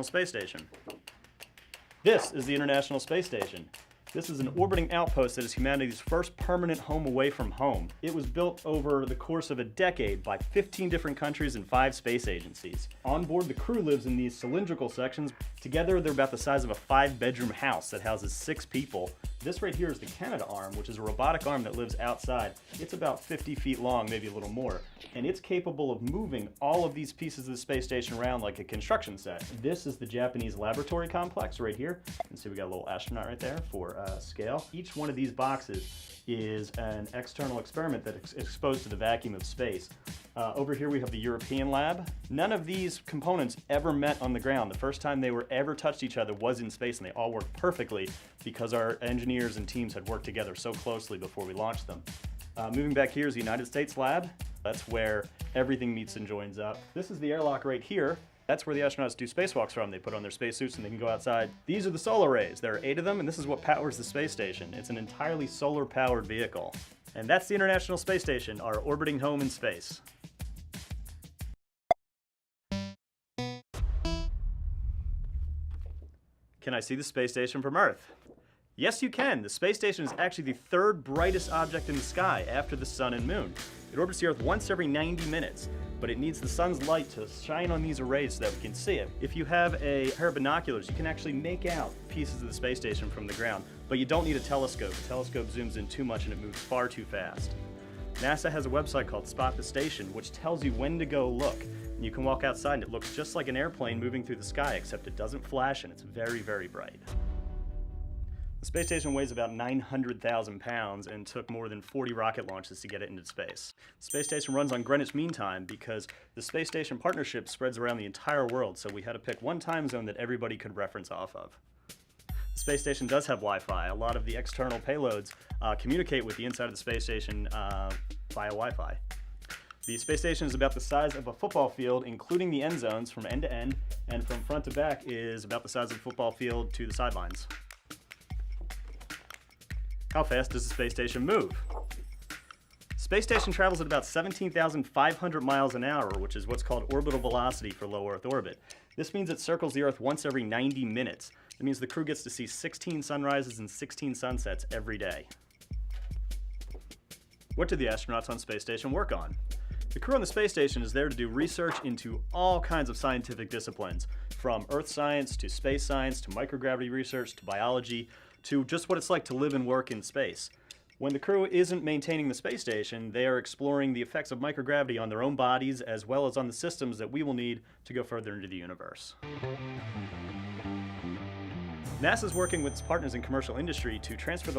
Space Station. This is the International Space Station. This is an orbiting outpost that is humanity's first permanent home away from home. It was built over the course of a decade by 15 different countries and 5 space agencies. On board, the crew lives in these cylindrical sections. Together, they're about the size of a 5-bedroom house that houses 6 people. This right here is the Canadarm, which is a robotic arm that lives outside. It's about 50 feet long, maybe a little more, and it's capable of moving all of these pieces of the space station around like a construction set. This is the Japanese laboratory complex right here. You can see we got a little astronaut right there for scale. Each one of these boxes is an external experiment that's exposed to the vacuum of space. Over here we have the European lab. None of these components ever met on the ground. The first time they were ever touched each other was in space, and they all worked perfectly because our engineers and teams had worked together so closely before we launched them. Moving back here is the United States lab. That's where everything meets and joins up. This is the airlock right here. That's where the astronauts do spacewalks from. They put on their spacesuits and they can go outside. These are the solar arrays. There are 8 of them, and this is what powers the space station. It's an entirely solar-powered vehicle. And that's the International Space Station, our orbiting home in space. Can I see the space station from Earth? Yes, you can. The space station is actually the 3rd brightest object in the sky after the sun and moon. It orbits the Earth once every 90 minutes, but it needs the sun's light to shine on these arrays so that we can see it. If you have a pair of binoculars, you can actually make out pieces of the space station from the ground, but you don't need a telescope. The telescope zooms in too much and it moves far too fast. NASA has a website called Spot the Station, which tells you when to go look. And you can walk outside and it looks just like an airplane moving through the sky, except it doesn't flash and it's very, very bright. The space station weighs about 900,000 pounds and took more than 40 rocket launches to get it into space. The space station runs on Greenwich Mean Time because the space station partnership spreads around the entire world, so we had to pick one time zone that everybody could reference off of. The space station does have Wi-Fi. A lot of the external payloads communicate with the inside of the space station via Wi-Fi. The space station is about the size of a football field, including the end zones from end to end, and from front to back is about the size of a football field to the sidelines. How fast does the space station move? Space station travels at about 17,500 miles an hour, which is what's called orbital velocity for low Earth orbit. This means it circles the Earth once every 90 minutes. It means the crew gets to see 16 sunrises and 16 sunsets every day. What do the astronauts on space station work on? The crew on the space station is there to do research into all kinds of scientific disciplines, from earth science to space science to microgravity research to biology, to just what it's like to live and work in space. When the crew isn't maintaining the space station, they are exploring the effects of microgravity on their own bodies as well as on the systems that we will need to go further into the universe. NASA is working with its partners in commercial industry to transfer the